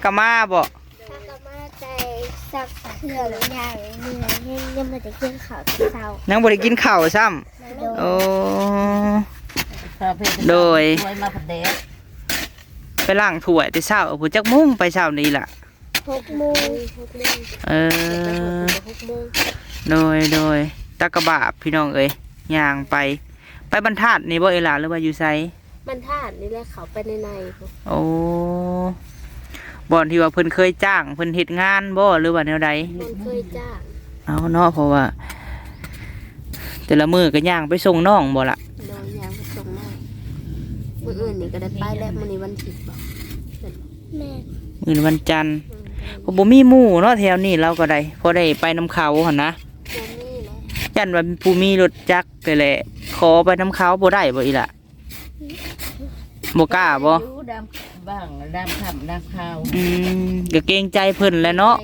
กะมาบ่ถ้าก็มาใจสักเครื่องอย่างเหนื่อยยังไม่ได้กินข้าวตอนเช้ายังบ่ได้กินข้าวซ้ำโอ้โดยไปล้างถ้วยแต่เช้าผู้จักมุ่งไปเช้านี้ล่ะ6 โมงโดยตะกะบาบพี่น้องเอ้ยย่างไปบรรทัดนี่บ่เอล่ะหรือว่าอยู่ไสบรรทัดนี่แหละเขาไปในโอ้บ่อนที่ว่าเพิ่นเคยจ้างเพิ่นเฮ็ดงานบ่หรือว่าแนวใดเพิ่นเคยจ้างเอาเนาะเพราะว่าแต่ละมื้อก็ย่างไปส่งน้องบ่ล่ะโดยย่างไปส่งน้องมื้ออื่นนี่ก็ได้ไปแล้วมื้อนี้วันอาทิตย์บ่แม่มื้อวันจันทร์ก็บ่มีหมู่เนาะแถวนี้เราก็ได้พอได้ไปนำเขาหั่นนะบ่มีแหละยันว่าผู้มีรถจักรแต่แหละขอไปนำเขาบ่ได้บ่อีล่ะบ่กล้าบ่บ้างดำขำดำข้าวก็เกรงใจเพิ่นแหละเนาะ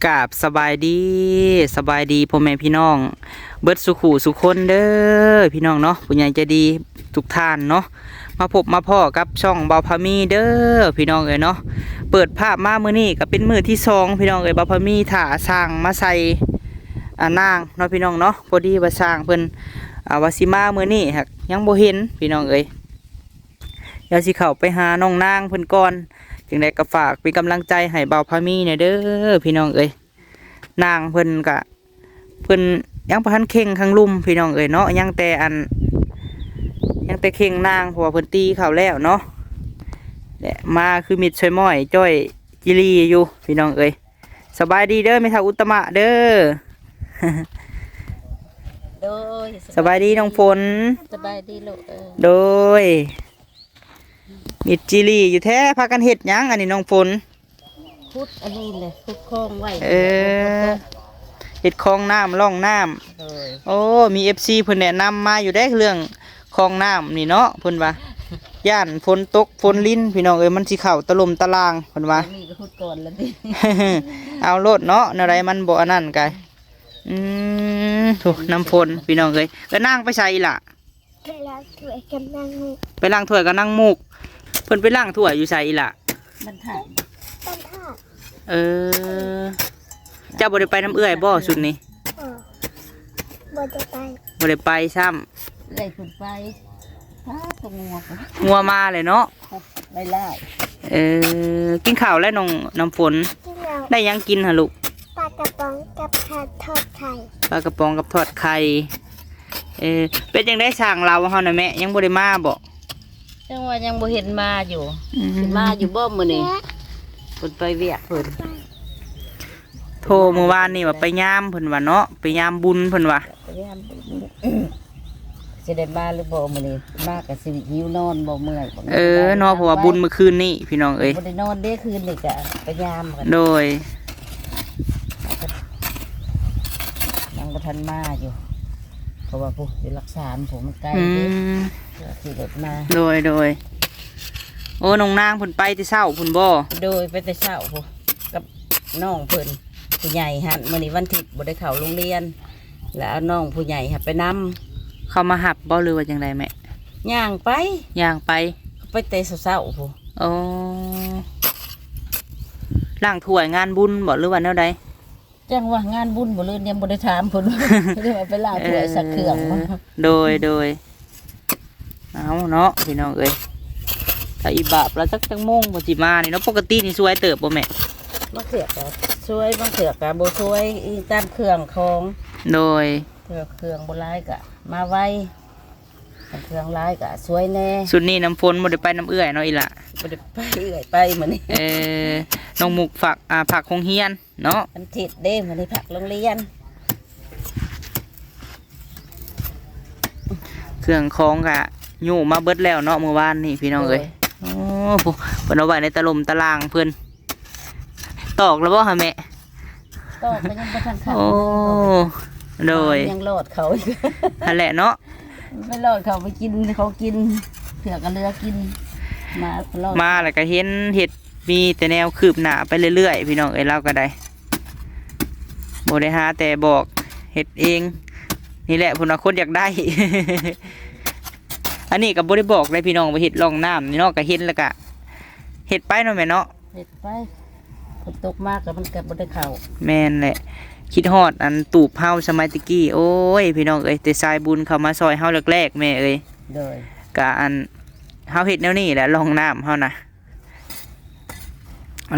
กราบสบายดีพ่อแม่พี่น้องเบิดสุขุสุคนเด้อพี่น้องเนาะผู้ใหญ่ใจดีทุกท่านเนาะมาพบมาพ่อกับช่องเบาพามีเด้อพี่น้องเอ๋ยเนาะเปิดภาพมามื้อนี้ก็เป็นมื้อที่2พี่น้องเอ๋ยเบาพามีถ่าสร้างมาใส่นางเนาะพี่น้องเนาะพอดีว่าสร้างเพิ่นว่าสิมามื้อนี้ฮักยังบ่เห็นพี่น้องเอ๋ยเดี๋ยวสิเข้าไปหาน้องนางเพิ่นก่อนจึงได้ก็ฝากเป็นกำลังใจให้เบาพามีเนี่ยเด้อพี่น้องเอ๋ยนางเพิ่นยังบ่ทันเข่งข้างลุ่มพี่น้องเอ๋ยเนาะยังแต่เข่งนางเพราะว่าเพิ่นตีเขาแล้วเนาะและมาคือมิดช่วยม้อยจ้อยจิรีอยู่พี่น้องเอ๋ยสบายดีเด้อแม่เฒ่าอุตมะเด้อโดยสบายดีน้องฝนสบายดีลูกโดยมิดจิรีอยู่แท้พากันเฮ็ดหยังอันนี้น้องฝนพุดอันนี้เลยพุดคลองไว้เฮ็ดคลองน้ำร่องน้ำโอ้มี FC เพิ่นแนะนำมาอยู่ได้เรื่องคลองน้ำนี่เนาะเพิ่นว่าย่านฝนตกฝนลิ้นพี่น้องเอ้ยมันสิเข้าตะลมตะลางเพิ่นว่านี่ก็พุดก่อนแล้วดิเอาโลดเนาะอะไรมันบ่อันนั้นกายถูกน้ำฝนพี่น้องเอ้ยแล้วนั่งไปใส่ล่ะไปล้างถ้วยกับนั่งมูกไปล้างถ้วยกับนั่งมูกเพิ่นไปล้างถ้วยอยู่ใส่ล่ะบรรทัดเจ้าบ่ได้ไปน้ำเอื้อยบ่สุดนี้บ่ได้ไปซ้ำได้ผลไปตัวงัวมาเลยเนาะไม่ไล่กินข้าวแล้วน้ำฝนได้ยังกินฮะลูกปลากระป๋องกับทอดไข่ปลากระป๋องกับทอดไข่เป็นยังได้สั่งเราเฮาน่ะแม่ยังบ่ได้มาบ่จังว่ายังบ่เห็นมาอยู่มาอยู่บ่มื้อนี้เพิ่นไปเวียกเพิ่นโทรเมื่อวานนี่ว่าไปยามเพิ่นว่าเนาะไปยามบุญเพิ่นว่าจะได้มาหรือบ่มื้อนี้มาก็สิหิวนอนบ่เมื่อยเนาะเพราะว่าบุญเมื่อคืนนี้พี่น้องเอ้ยบ่ได้นอนเด้คืนนี่ก็ไปยามกันโดยยังบ่ทันมาอยู่เพราะว่าผู้อยู่รักษาผมมันใกล้เด้ขี่รถมาโดยโอ้น้องนางเพิ่นไปแต่เช้าเพิ่นบ่โดยไปแต่เช้าพุ่นกับน้องเพิ่นผู้ใหญ่หั่นมื้อนี้วันอาทิตย์บ่ได้เข้าโรงเรียนแล้วเอาน้องผู้ใหญ่ไปนำเขามาหับบ่หรือว่าจังไดแม่ย่างไปแต่เช้าๆพุ่นโอ้ล้างถ้วยงานบุญบ่หรือว่าแนวใดจังว่างานบุญบ่เลยยังบ่ได้ถามเพิ่นว่าไปล้างถ้วยสักเครื่องโดยเอาเนาะพี่น้องเอ้ยถ้าอีบาปแล้วจังโมงบ่สิมานี่เนาะปกตินี่สวยเติบบ่แม่มะเขือก็ช่วยมะเขือก็บ่ช่วยตามเครื่องของโดยเครื่องบ่หลายก็มาไวเครื่องหลายก็สวยแน่สุดนี้น้ำฝนบ่ได้ไปน้ำเอื้อยเนาะอีหล่ะบ่ได้ไปเอื้อยไปมื้อนี้น้องมุกผักคงเฮียนเนาะมันทิดเด้มื้อนี้ผักโรงเรียนเครื่องของก็อยู่มาเบิดแล้วเนาะเมื่อวานนี่พี่น้องเอ้ยโอ้เพิ่นเอาไว้ในตะลมตะลางเพิ่นตอกแล้วบ่ฮะแม่ตอกก็ยังบ่ทันขาดโอ้โดยยังโลดเขาอีกนั่นแหละเนาะไม่โลดเขาไปกินเขากินเผือกกับเรือกินมาแล้วก็เห็ดมีแต่แนวคืบหน้าไปเรื่อยๆพี่น้องเอ้ยเราก็ได้ บ่ได้หาแต่บอกเฮ็ดเองนี่แหละเพิ่นว่าคนอยากได้ อันนี้ก็บ่ได้บอกเลยพี่น้องไปเฮ็ดร่องน้ำนี่เนาะก็เฮ็ดแล้วก็เฮ็ดไปเนาะแม่เนาะ เฮ็ดไปฝนตกมากแล้วมันก็บ่ได้เข้า แม่นแหละคิดฮอดอันตูบเฮาสมัยตะกี้โอ้ยพี่น้องเอ้ยแต่สายบุญเข้ามาซอยเฮาแรกๆแม่เอ้ย โดย ก็อันเฮาเฮ็ดแนวนี้แหละร่องน้ำเฮานะ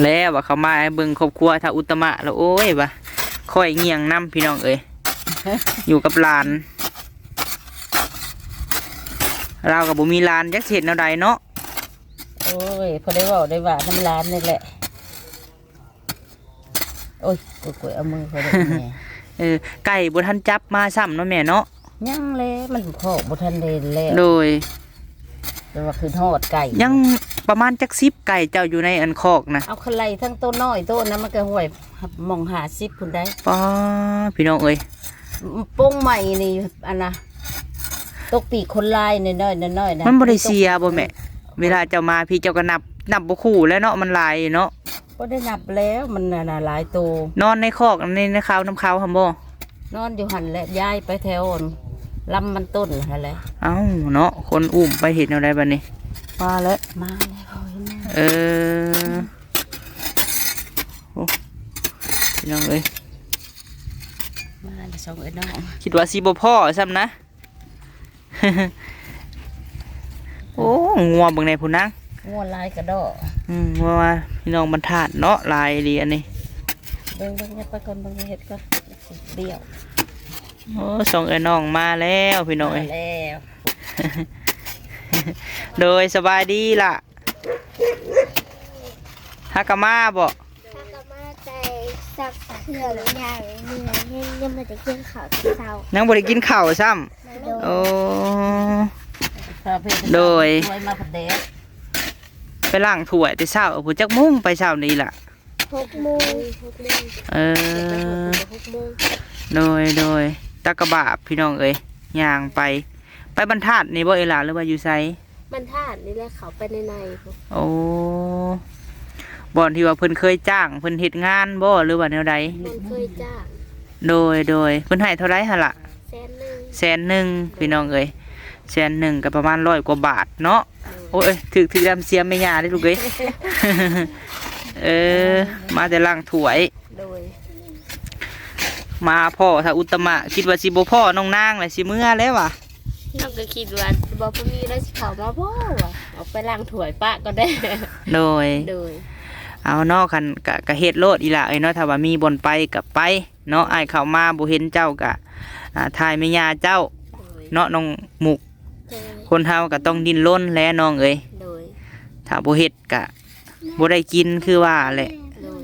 แล้วว่าเขามาให้เบิ่งครอบครัวถ้าอุตมะแล้วโอ้ยว่าค่อยเงียงนํพี่น้องเอ้ย อยู่กับหลานเรากับบุมีหลานจักเห็ดแนวใดเนาะ โอ้ยพอได้เว้าได้ว่าน้ำร้านนี่แหละโอ้ยกวยเอามือเขาได้แม่ ไก่บุทันจับมาซ้ำเนาะแม่เนาะ ยังเลยมันพ่อบ่ทันได้แล้ว โดย แต่ว่าคือทอดไก่ ยังประมาณจัก10ไก่เจ้าอยู่ในอันคอกนะ เอาไข่ทั้งโตน้อยโตนั้นมันก็ห่วยมอง50พุ่นได้ ป้าพี่น้องเอ้ย โป้งใหม่นี่อันน่ะตกปีกคนลายน้อยๆน้อยๆนะ มันบ่ได้เสียบ่แม่เวลาเจ้ามาพี่เจ้าก็นับบ่คู่แล้วเนาะมันหลายเนาะ บ่ได้นับแล้วมันน่ะหลายโต นอนในคอกในขาวน้ำขาวหั่นบ่ นอนอยู่หันแหละย้ายไปแถวลำมันต้นหั่นแหละ เอ้าเนาะคนอุ้มไปเห็นแนวใดบัดนี้มาแล้ว มาแล้วพ่อเห็นไหม โอ้พี่น้องเอ้ย มาแล้วส่งไอ้น้อง คิดว่าสิบ่พ่อซ้ำนะ โอ้งัวเบิ่งในผู้นาง งัวลายกระดอ ว่าพี่น้องบรรทัดเนาะลายดีอันนี้ เบิ่งเฮ็ดไปก่อนเบิ่งเฮ็ดก่อนเดี่ยว โอ้สองเอ้ยน้องมาแล้วพี่น้อง มา เอ้ย แล้ว โดยสบายดีล่ะฮักกะมาบ่ ถ้ากมาใจสักเถื่อนอย่างเหนื่อยยังไม่ได้กินข้าวตอนเช้า ยังบ่ได้กินข้าวซ้ำโอ้ โดย ไว้มาผัดแดด ไปล้างถ้วยแต่เช้าผู้จักมุ่งไปเช้านี้ล่ะ 6 โมง เออโดยตะกะบาบพี่น้องเอ้ยย่างไปบรรทัดนี่บ่เอล่ะหรือว่าอยู่ไส บรรทัดนี่แหละเขาไปในพวก โอ้บ่อนที่ว่าเพิ่นเคยจ้างเพิ่นเฮ็ดงานบ่หรือว่าแนวใด มันเคยจ้าง โดยเพิ่นให้เท่าไรหั่นล่ะ 100,000พี่น้องเอ้ย100,000ก็ประมาณ100กว่าบาทเนาะโอ้ยถึกดำเสียมแม่ย่าเด้ลูกเอ้ย มาแต่ล้างถ้วย โดย มาพ่อถ้าอุตมะคิดว่าสิบ่พ่อน้องนางแหละสิเมื่อแล้วว่ะ เราก็คิดว่าบอพมีแล้วสิเขามาพ่อว่ะเอาไปล้างถ้วยปะก็ได้ โดย โดย เอาเนาะคันกะเฮ็ดโลดอีหล่ะเอ้ยเนาะถ้าว่ามีบ่อนไปก็ไปเนาะอ้ายเข้ามาบ่เห็นเจ้าก็ทายแม่ย่าเจ้า โดย เนาะน้องหมุก โดย คนเฮาก็ต้องดิ้นรนแหล้วน้องเอ้ย โดย ถ้าบ่เฮ็ดก็บ่ได้กินคือว่าแหละ โดย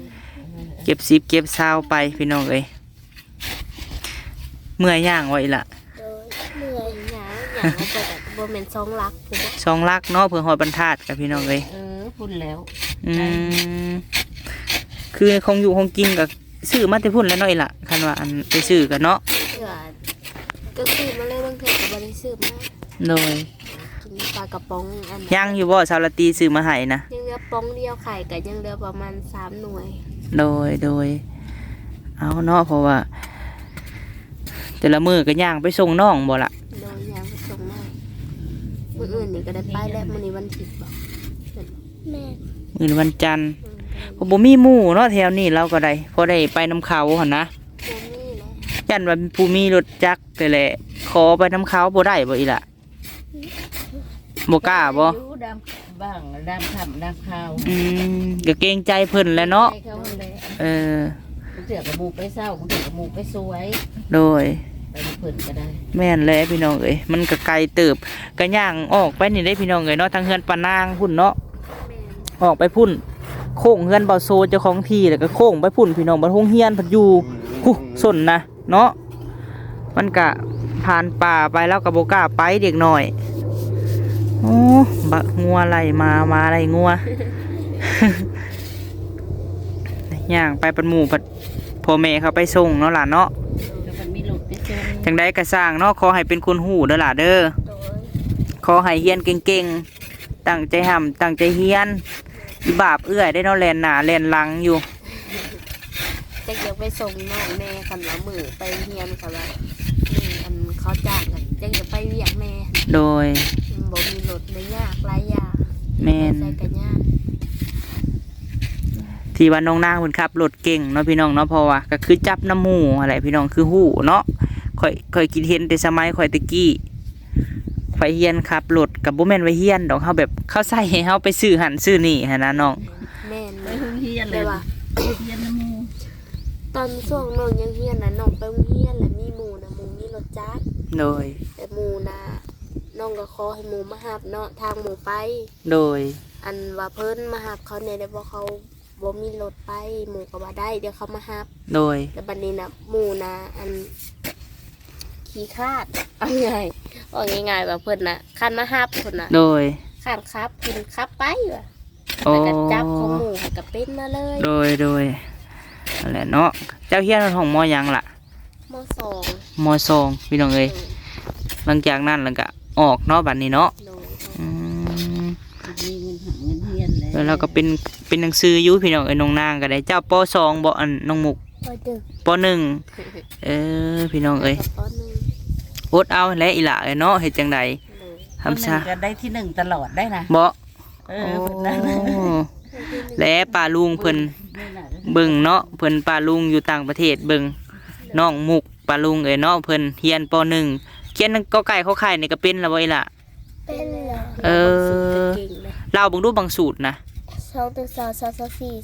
เก็บ10เก็บ20ไปพี่น้องเอ้ยเมื่อยย่างไว้ล่ะ โดย เหนื่อยหนาวอย่างเอาไปแบบโบเมนซองรักผมว่า สองลักเนาะเพื่อหอยบรรทัดกับพี่น้องเอ้ย พุ่นแล้ว อืมคือของอยู่ของกินกับซื้อมาแต่พุ่นแล้วเนาะอีล่ะคันว่าอันไปซื้อกันเนาะ เถื่อก็ซื้อมาเลยบางเถื่อกับบริซื้อมา โดย กินปลากระป๋องอัน ยังอยู่บ่สาวละตีซื้อมาให้นะ ยังเหลือป๋องเดียวไข่กับยังเหลือประมาณ3 หน่วย โดยเอาเนาะเพราะว่า แต่ละมือก็ย่างไปส่งน้องบ่ล่ะ โดยยางผสมหน่อยมื้ออื่นนี่ก็ได้ไปแล้วมื้อนี้วันอาทิตย์บ่ แม่ มื้อวันจันทร์ก็บ่มีหมู่เนาะแถวนี้เราก็ได้พอได้ไปน้ำเขาหั่นนะ บ่มีแหละ ยันว่าผู้มีรถจักรแต่แหละขอไปน้ำเขาบ่ได้บ่อีล่ะบ่กล้าบ่ อยู่ดำบ้างดำค่ำดำข้าว ก็เกรงใจเพิ่นแหล้วเนาะ ให้เขาเลย เออ บางเถื่อกระมูไปเศร้าบางเถื่อกระมูไปสวย โดย ไปเพิ่นก็ได้ แม่นแล้วพี่น้องเอ้ยมันก็ไกลเติบก็ย่างออกไปนี่ได้พี่น้องเอ้ยเนาะทางเฮือนปานางพุ่นเนาะ แม่น ออกไปพุ่นโค้งเฮือนเบาโซเจ้าของที่แล้วก็โค้งไปพุ่นพี่น้องบ้านโรงเรียนเพันอยู่หุส้นนะเนาะมันก็ผ่านป่าไปแล้วก็บ่กล้าไปเด็กน้อยโอ้บักงัวไล่มาไล่งัว ย่างไปปันหมู่ปัดพ่อแม่เขาไปส่งเนาะล่ะเนาะ แล้วมันมีหลุดไปจน จังได้กระสร้างเนาะขอให้เป็นคนหูเด้อล่ะเด้อ โดย ขอให้เฮียนเก่งๆตั้งใจห่ำตั้งใจเฮียนอีบาปเอื้อยได้เนาะแลนหน้าแลนหลังอยู่ จะเกี่ยวไป ส่งน้องแม่กันว่ามือไปเฮียนค่ะว่านี่อันเขาจ้างกันจังจะไปเวียกแม่ โดย บ่มีรถเลยยากหลายอย่าง แม่น ใส่กันยาก ที่ว่าน้องนางเพิ่นขับรถเก่งเนาะพี่น้องเนาะเพราะว่าก็คือจับน้ำหมู่อะไรพี่น้องคือหู้เนาะค่อยคิดเห็นแต่สมัยค่อยตะกี้ไฟเฮียนขับรถกับบ่แม่นไว้เฮียนดอกเฮาแบบเขาใส่ให้เฮาไปซื้อหันซื้อนี่หั่นนะน้อง แม่น ไปโรงเรียนเล เลย ย ว่า เรียนน้ำมู ตอนช่วงน้องยังเฮียนน่ะน้องไปโรงเรียนแล้วมีหมู่น่ะหมู่มีรถจักร โดย แต่หมู่น่ะน้องก็ขอให้หมู่มาหับเนาะทางหมู่ไป โดย อันว่าเพิ่นมาหับเขาเนี่ยได้บ่เขาบ่มีรถไปหมู่ก็ว่าได้เดี๋ยวเขามาหับ โดย แล้วบัดนี้น่ะหมู่น่ะอันขี้คร้าดเอาง่ายว่าเพิ่นน่ะคันมาหับเพิ่นน่ะ โดย ข้านครับเพิ่นขับไปว่ะ โอ้ แล้วก็จับของหมู่ให้ก็เป็นมาเลย โดยนั่นแหละเนาะเจ้าเฮียนของมอหยังล่ะ มสอง มอสองพี่น้องเอ้ยหลังจากนั้นแล้วก็ออกเนาะบัดนี้เนาะ โดย อืม มีเงินหาเงินเรียนเลย แล้วเราก็เป็นหนังสืออยู่พี่น้องเอ้ยน้องนางก็ได้เจ้าปสองบ่อันน้องมุก พอดึก ปหนึ่งพี่น้องเอ้ย ตอนหนึง อดเอาและอีหล่ะเอ้ยเนาะเฮ็ดจังได โดย ทำซะ ก็ได้ที่หนึ่งตลอดได้นะ บ่ เอ โอ้ อคนนั้น และป้าลุงเพิ่น นี่แหละ เบิ่งเนาะเพิ่นป้าลุงอยู่ต่างประเทศเบิ่งน้องมุกป้าลุงเอ้ยเนาะเพิ่นเรียนปหนึ่งเขียนก็ไก่เขาไข่นี่ก็เป็นแล้วบ่อีหล่ะ เป็นเหรอ เออ เก่งเลย เล่าเบิ่งดูบางสูตรนะ 2+2 2+4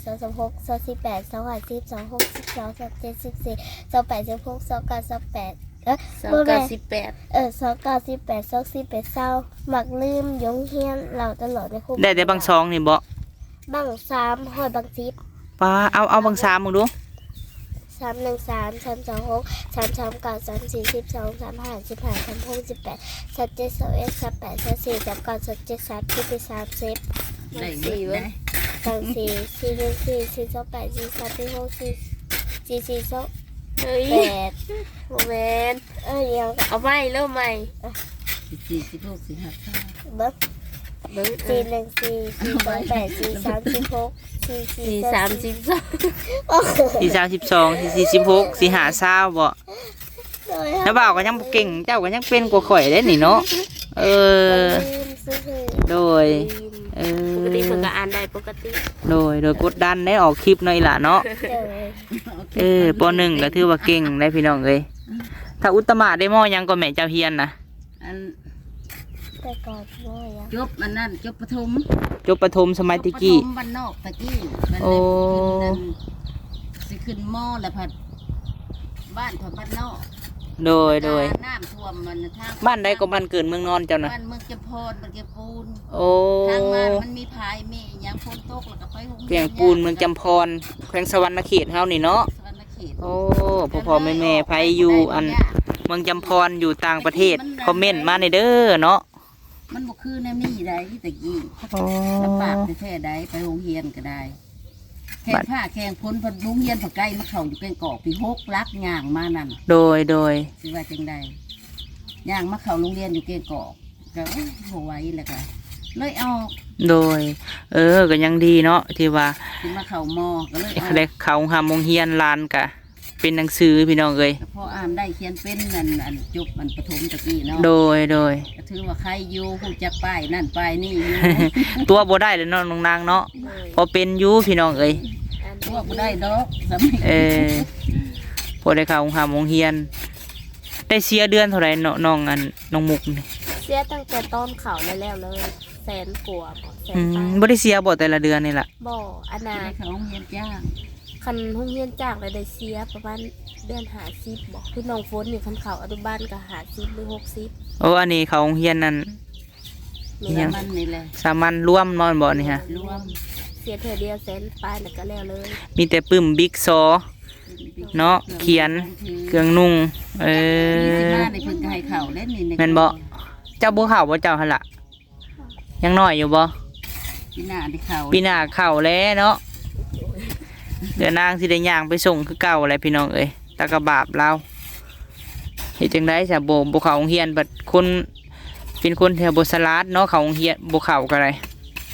2+6 2+7 2+8 2+9 2+10 298 หมักลืมยงเฮียนเราตลอดในคุก ได้แต่บางซองนี่บ่ บาง3หอยบาง10 ป้าเอาบางสามมึงดู 313 326 339 342 35 15 36 18 37 21 38 34 39 37 30 ได้เยอะได้ 34 414 428 436 442 เฮ้ย 8 โมเมนต์ ยังกับ เอาใหม่เริ่มใหม่ 46 45 เบิ้ง เบิ่ง 414 428 436 442 432 446 450บ่แล้วบ่าวก็ยังบ่เก่งเจ้าก็ยังเป็นกว่าข่อยเด้นี่เนาะเออ โดย ปกติเพิ่นก็อ่านได้ปกติ โดยกดดันได้ออกคลิปหน่อยล่ะเนาะปหนึ่งก็ถือว่าเก่งได้พี่น้องเอ้ยถ้าอุตตมะได้หม้อยังก็แม่เจ้าเฮียนนะ อัน แต่ก่อนน้อยอะ จบอันนั้นจบประถม จบประถมสมัยตะกี้ จบประถมบ้านนอกตะกี้มัน โอ้ เลยสิขึ้นมอแล้วพัดบ้านบ้านนอก โดย น้ำท่วมมันทาง บ้านใดก็บ้านเกิดเมืองนอนเจ้านะ บ้านเมืองเก็บโพนมันเก็บปูน โอ้ ทางบ้านมันมีพายมีอหย่างฝนตกแล้วก็ไปโรงรียน เพียงปูนเมืองจำพรแขวงสวรรณเขตเฮานี่เนาะ สวรรณเขต โอ้พ่อแม่ไผอยู่อันเมืองจำพรอยู่ต่างประเทศคอมเมนต์มาในเด้อเนาะ มันบ่คือแนวนี้ได้ตะกี้ โอ้ ลำบากแท้ๆได้ไปโรงเรียนก็ได้แข่งผ้าแข่งพ้นพโรงเรียนผักไก่มาเข้าอยู่เป็นกอกปี6ลักย่างมานั่น โดย สิว่าจังใดย่างมาเข้าโรงเรียนอยู่เกงกอกก็บ่ไหวแล้วก็เลยออก โดย ก็ยังดีเนาะที่ว่า สิมาเข้ามอก็เลยออก ได้เขาหามงเฮียนลานกะ เป็นหนังสือพี่น้องเอ้ย พออ่านได้เขียนเป็นอันจบมันประถมตะกี้เนาะ โดย ก็ถือว่าใครอยู่ผู้จักป้ายนั่นป้ายนี่อยู่ ตัวบ่ได้เลยเนาะน้องนางเนาะพอเป็นอยู่พี่น้องเอ้ย อ่าน พวกบ่ได้ดอกสมัย พอได้เข้าหามงเฮียน ได้เสียเดือนเท่าไหร่เนาะน้องมุกนี่ เสียตั้งแต่ต้นเขาแล้วเลยแสนกว่าบ่แสนปลาย บ่ได้เสียบ่แต่ละเดือนนี่ล่ะ บ่อันน่ะ ได้เขาโรงเรียนจ้าง คันห้องเรียนจากเลยได้เสียประมาณเดือน50บ่คือน้องฝนนี่คันเขาอนุบาลก็50หรือ60 โอ้อันนี้เขาโรงเฮียนนั่น นี่ ยั ล่ะ ง มันนี่แหละ สามัญรวมนอนบ่นี่ฮะ รวม เสียเธอเดียวแสนปลายแล้วก็แล้วเลย มีแต่ปึ้มบิ๊กซอ เนาะเขียน เครื่องนุ่ง มีสิมาในเพิ่นก็ให้เข้าเล่นนี่ แม่นบ่เจ้าบ่เข้าบ่เจ้าหั่นล่ะยังน้อยอยู่บ่ ปีหน้าได้เข้า ปีหน้าเข้าแล้วเนาะเดี๋ยวนางสิได้ย่างไปส่งคือเก่าอะไรพี่น้องเอ้ยตะกะบาปเราเฮ็ดจังได๋ซะบ่เข้าโรงเรียนบัดคนเป็นคนแถวบ่สลาดเนาะเข้าโรงเรียนบ่เข้าก็ได้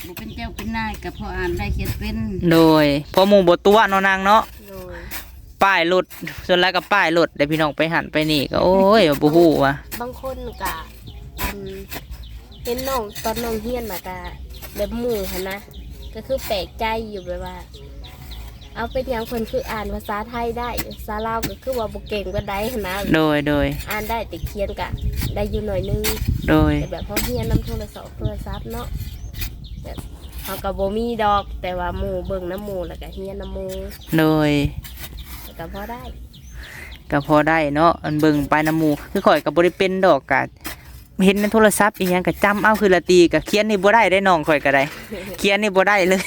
บ่เป็นเจ้าเป็นนายก็พออ่านได้เขียนเป็น โดยพอหมู่บ่ตัวเนาะนางเนาะ โดย ป้ายรถส่วนแล้วก็ป้ายรถได้พี่น้องไปหันไปนี่ก็โอ้ยบ่ฮู้ว่ะ บางคนก็อันเห็นน้องตอนน้องเฮียนน่ะก็แบบหมู่หั่นนะก็คือแปลกใจอยู่แบบว่า เอาเป็นหยังเพิ่นคืออ่านภาษาไทยได้ภาษาลาวก็คือว่าบ่เก่งปานใดหั่นนะ โดย อ่านได้แต่เขียนก็ได้อยู่หน่อยนึง โดย แต่แบบพอเฮียนนำโทรศัพท์เนาะแบบเขาก็บ่มีดอกแต่ว่าหมู่เบิ่งน้ำหมู่แล้วก็เฮียนน้ำหมู่ โดย แล้วก็พอได้ ก็พอได้เนาะอันเบิ่งไปน้ำหมู่คือข่อยก็บ่ได้เป็นดอกกะเห็นในโทรศัพท์อีหยังก็จำเอาคือละตีก็เขียนนี่บ่ได้ได้น้องข่อยก็ได้ เขียนนี่บ่ได้เลย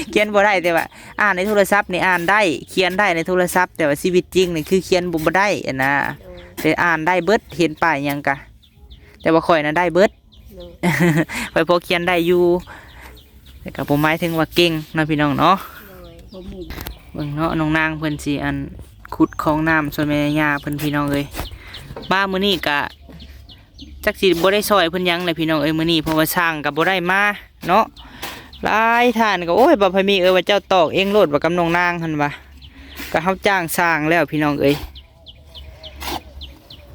เขียนบ่ได้แต่ว่าอ่านในโทรศัพท์นี่อ่านได้เขียนได้ในโทรศัพท์แต่ว่าชีวิตจริงนี่คือเขียนบ่ได้อะนะ โดย แต่อ่านได้เบิดเห็นป้ายหยังกะแต่ว่าข่อยน่ะได้เบิด โดย ข่อยพอเขียนได้อยู่แต่ก็บ่หมายถึงว่าเก่งเนาะพี่น้องเนาะ โดย บ่มี เบิ่งเนาะน้องนางเพิ่นสิอันขุดคลองน้ำส่วนแม่ย่าเพิ่นพี่น้องเอ้ยบ้ามื้อนี้ก็จักสิบ่ได้ซอยเพิ่นหยังเลยพี่น้องเอ้ยมื้อนี้เพราะว่าช่างก็บ่ได้มาเนาะหลายท่านก็โอ้ยบ่พมีว่าเจ้าตอกเองโลดว่ากับน้องนางหั่นว่าก็เฮาจ้างสร้างแล้วพี่น้องเอ้ย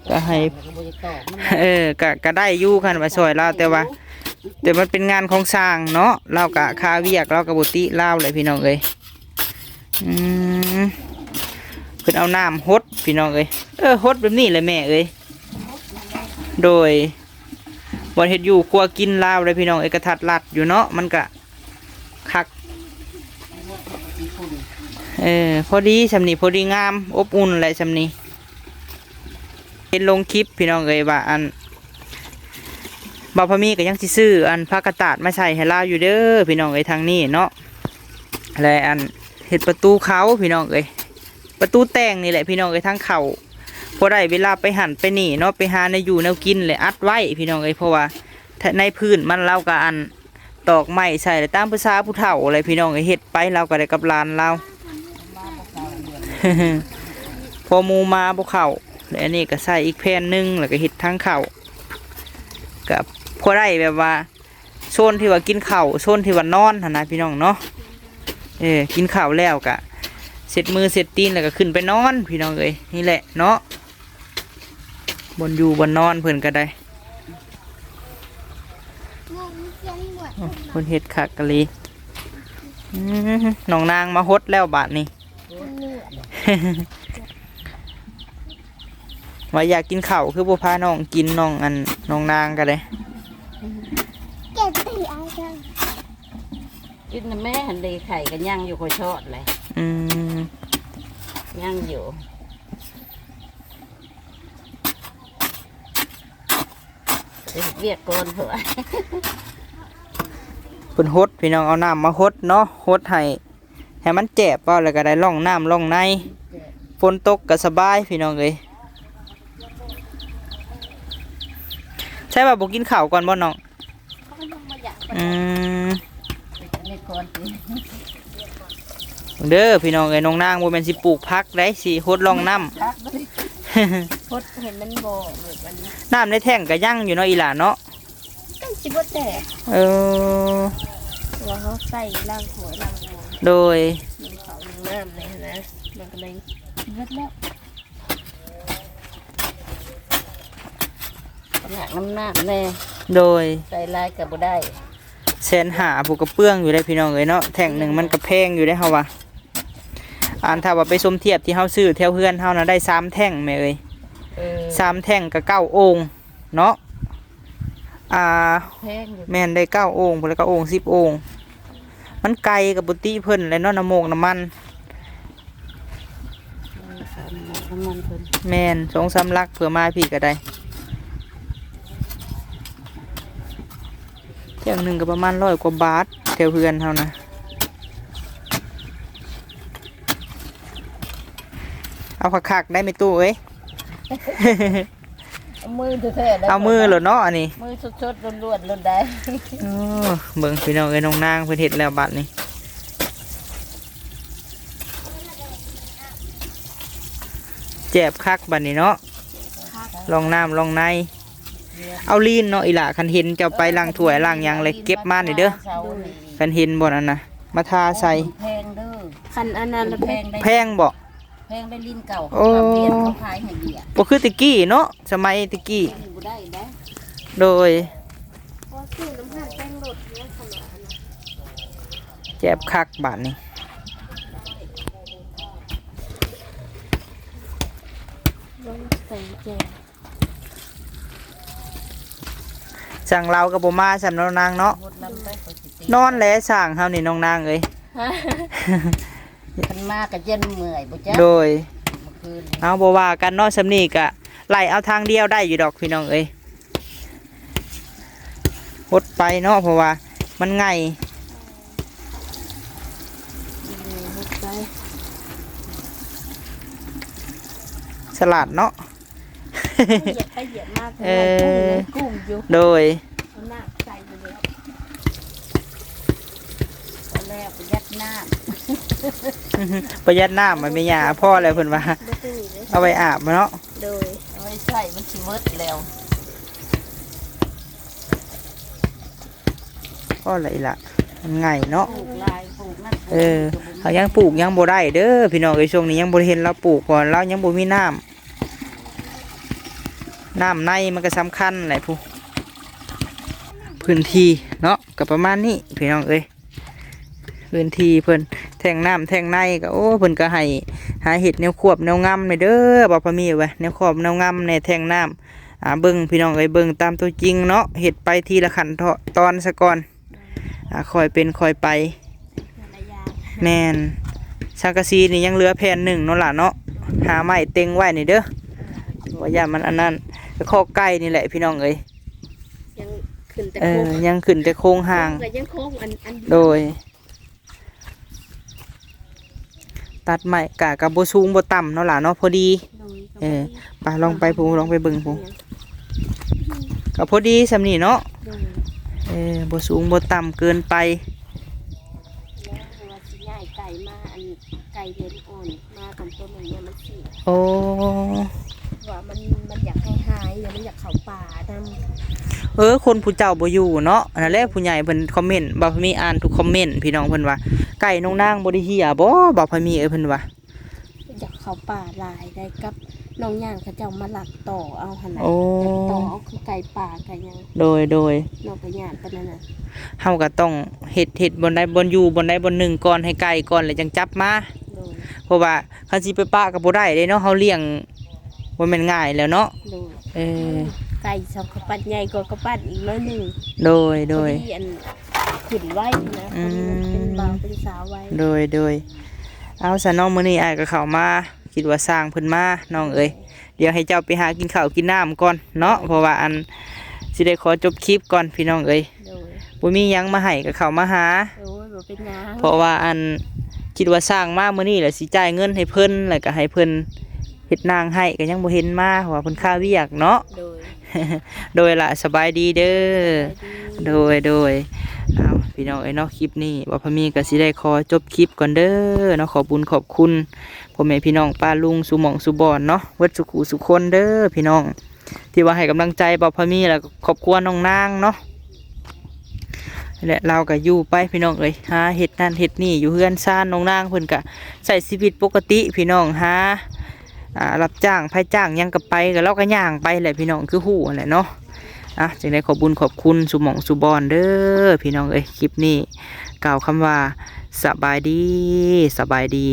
ก็ให้ ก็บ่ได้ตอบมัน ก็ได้อยู่คันว่าซอยเราแต่มันเป็นงานของสร้างเนาะเราก็ค่าเวียกเราก็บ่ติลาวเลยพี่น้องเอ้ยเพิ่นเอาน้ำฮดพี่น้องเอ้ยฮดแบบนี้เลยแม่เอ้ยโดยบ่เฮ็ดอยู่ครัวกินลาวเลยพี่น้องเอ้ยกระทัดรัดอยู่เนาะมันก็คักพอดีสำนี้พอดีงามอบอุ่นอะไรสำนี้เห็นลงคลิปพี่น้องเอ้ยว่าอันบ่าวพะมีก็ยังสิซื้ออันผ้ากระตาดมาใส่ให้ลาวอยู่เด้อพี่น้องเอ้ยทางนี้เนาะและอันเฮ็ดประตูเขาพี่น้องเอ้ยประตูแต่งนี่แหละพี่น้องเอ้ยทางเขาพอได้เวลาไปหันไปนี่เนาะไปหาในอยู่แนวกินเลยอัดไว้พี่น้องเอ้ยเพราะว่าในพื้นมันเราก็อันตอกไม้ใส่ตามภาษาผู้เฒ่าอะไรพี่น้องเอ้ยเฮ็ดไปเราก็ได้กับหลานเรา พอหมูมาบ่เข้าแล้วอันนี้ก็ใส่อีกแผ่นหนึงแล้วก็เฮ็ดทางเข้ากับพอได้แบบว่าโซนที่ว่ากินข้าวโซนที่ว่านอนหั่นนะพี่น้องเนาะกินข้าวแล้วก็เสร็จมือเสร็จตีนแล้วก็ขึ้นไปนอนพี่น้องเอ้ยนี่แหละเนาะบนอยู่บนนอนเพิ่นก็ได้เพิ่นเฮ็ดคักกะลีน้องนางมาฮดแล้วบาดนี้ ว่าอยากกินข้าวคือบ่พาน้องกินน้องน้องนางก็ได้ เก็บตีเอาจัง กินแม่หันเลยไข่ก็ย่างอยู่ค่อยทอดเลยย่างอยู่เรียกก่อนเถอะ เพิ่นฮดพี่น้องเอาน้ำมาฮดเนาะฮดให้มันแจ็บเปล่าแล้วก็ได้ล่องน้ำล่องในฝนตกก็สบายพี่น้องเอ้ยใช่ป่ะบ่กินข้าวก่อนบ่น้องเด้อพี่น้องเอ้ยน้องนางบ่แม่นสิปลูกผักได้สิฮดล่องน้ำ พดเห็นมันบ่แบบอันนี้ น้ำในแท่งก็ยั่งอยู่เนาะอีหล่าเนาะ ต้องสิบ่แตก ว่าเขาใส่ล่างหัวล่างหัว โดย มันเขาน้ำเลยนะมันก็เลยเบิดแล้ว หนักน้ำหนักแน่ โดย ใส่ลายกับบ่ได้ แสนหาผูกกระเปื้องอยู่ได้พี่น้องเอ้ยเนาะแท่งหนึ่งมันกระแพงอยู่ได้เฮาว่าถ้าว่าไปสมเทียบที่เฮาซื้อแถวเฮือนเฮานะได้3แท่งแม่เอ้ย3แท่งก็9องค์เนาะแพงอยู่ แม่นได้9องค์พุ่นแล้วก็องค์10องค์มันไกลกับบุติเพิ่นและเนาะน้ำโมกน้ำมัน น้ำมันเพิ่น แม่น2-3ลักเผื่อมาพี่ก็ได้แท่งหนึ่งก็ประมาณ100 กว่าบาทแถวเฮือนเฮานะเอาคักๆได้ไหมตู้เอ้ย เอามือแท้ๆได้ เอามือเหรอเนาะอันนี้ มือสดๆล้วนๆล้นได้ เบิ่งพี่น้องเอ้ยน้องนางเพิ่นเฮ็ดแล้วบัดนี้แจ็บคักบัดนี้เนาะลองน้ำลองในเอาลีนเนาะอีหล่าคันเห็นเจ้าไปล้างถ้วยล้างหยังเลยเก็บมานี่เด้อคันเห็นบ่นั่นน่ะมาทาใส่ แพงเด้อ คันอันนั้น แพงได้ แพงบ่ แพงได้ลิ้นเก่า โอ้ เขาเปลี่ยนเขาขายให้เบียร์ บ่คือตะกี้เนาะสมัยตะกี้ นี่บ่ได้ได้ โดย พอซื้อน้ำหักแป้งรถเนี่ยขนาดนั้น แจ็บคักบาดนี้ ลงใส่แจง สั่งเรากับบ่มาสำน้องนางเนาะ หมดลำไปเขาสิตี นอนแล้วสั่งเฮานี่น้องนางเอ้ย คันมาก็เย็นเมื่อยบ่จ๊ะ โดย เมื่อคืน เอาบ่ว่ากันเนาะสำนี้ก็ไล่เอาทางเดียวได้อยู่ดอกพี่น้องเอ้ยหดไปเนาะเพราะว่ามันง่าย หมดใจ สลัดเนาะ เหยียดไปเหยียดมาก เออ กุ้งอยู่ โดย เอาหน้าใส่ไปเลย ตอนแรกไปยัดน้ ประหยัดน้ำมันไม่ยาพ่ออะไรเพิ่นว่า บ่ตื้อเลย เอาไปอาบมาเนาะ โดย ำเอาไว้ใส่มันสิเวิร์ดแล้ว พ่ออะไรล่ะมันง่ายเนาะ ปลูกลายปลูกนั่นปลูก เออ นี่ก็บ่มี เขายังปลูกยังบ่ได้เด้อพี่น้องไอ้ช่วงนี้ยังบ่เห็นเราปลูกก่อนเรายังบ่มีน้ำในมันก็สำคัญแหละผู้พื้นที่เนาะก็ประมาณนี้พี่น้องเอ้ยพื้นที่เพิ่นแทงน้ำแทงในก็โอ้เพิ่นก็ให้หาเห็ดแนวควบแนวงำในเด้อบ่พอมีไว้แนวควบแนวงำในแทงน้ำเบิ่งพี่น้องเอ้ยเบิ่งตามตัวจริงเนาะเห็ดไปทีละขั้นตอนซะก่อนค่อยเป็นค่อยไป แต่ละอย่าง แน่นสังกะสีนี่ยังเหลือแผ่นหนึ่งเนาะล่ะเนาะหาไม้เต็งไว้นี่เด้อว่าอย่ามันอันนั้นข้อไก่นี่แหละพี่น้องเอ้ย ยังขึ้นแต่ เอ โค้ อง ยังขึ้นแต่โครงห่าง ก็ยังโค้งอัน โดย ตัดไม้กะกับบ่สูงบ่ต่ำเนาะล่ะเนาะพอดี โดย เออไปลองไปพูลองไปเบิ่งพูก็พอดีสำนี่เนาะ โดย บ่สูงบ่ต่ำเกินไป แล้วว่าสิง่ายไก่มาอันไก่เลี้ยงอ่อนมากันตัวหนึ่งเนี่ยมันสิ โอ้ ว่ามันอยากให้หายเนี่ยมันอยากเข้าป่านํ คนผู้เจ้าบ่อยู่เนาะนั่นแหละผู้ใหญ่เพิ่นคอมเมนต์บ่พอมีอ่านทุกคอมเมนต์พี่น้องเพิ่นว่าไก่น้องนางบ่ได้เหี่ยบ่บ่พอมีเพิ่นว่า อยากเข้าป่าหลายได้กับน้องย่างเขาเจ้ามาหลักต่อเอาหั่นน่ะ โอ้ ต่อเอาคือไก่ป่าไก่หยัง โดย น้องก็ย่านปานนั้นน่ะ เฮาก็ต้องเฮ็ดบนใดบนอยู่บนใดบนหนึ่งก่อนให้ไก่ก่อนแล้วจังจับมา โดย เพราะว่าคันสิไปป้าก็บ่ได้เด้เนาะเฮาเลี้ยงบ่แม่นง่ายแล้วเนาะ โดย เออ ไก่สองกระปั้นใหญ่กว่ากระปั้นอีกน้อยหนึง โดย พอดีอันขึ้นไว้นะพอดีมันเป็นบ่าวเป็นสาวไว้ โดยเอาซะน้องมื้อนี้อ้ายก็เข้ามาคิดว่าสร้างเพิ่นมาน้องเอ้ยเดี๋ยวให้เจ้าไปหากินข้าวกินน้ำก่อนเนาะเพราะว่าอันสิได้ขอจบคลิปก่อนพี่น้องเอ้ย โดย บ่มีหยังมาให้ก็เข้ามาหา โอ้ยบ่เป็นหยัง เพราะว่าอันคิดว่าสร้างมามื้อนี้แหละสิจ่ายเงินให้เพิ่นแล้วก็ให้เพิ่นเฮ็ดนางให้ก็ยังบ่เห็นมาเพราะว่าเพิ่นค่าเวียกเนาะ โดย โดยละสบายดีเด้อ ไปดี โดยเอาพี่น้องเอ้ยเนาะคลิปนี้ว่าพะมีก็สิได้ขอจบคลิปก่อนเด้อเนาะขอบุญขอบคุณพ่อแม่พี่น้องป้าลุงสุหม่องสุบอนเนาะเวิดสุขุสุคนเด้อพี่น้องที่ว่าให้กำลังใจบ่พะมีแล้วก็ครอบครัวน้องนางเนาะและเราก็อยู่ไปพี่น้องเอ้ยหาเฮ็ดนั่นเฮ็ดนี่อยู่เฮือนซ่านน้องนางเพิ่นก็ใช้ชีวิตปกติพี่น้องหารับจ้างไผจ้างหยังก็ไปก็เราก็ย่างไปแหละพี่น้องคือฮู้นั่นแหละเนาะจึงได้ขอบุญขอบคุณสุหม่องสุบอนเด้อพี่น้องเอ้ยคลิปนี้กล่าวคำว่าสบายดี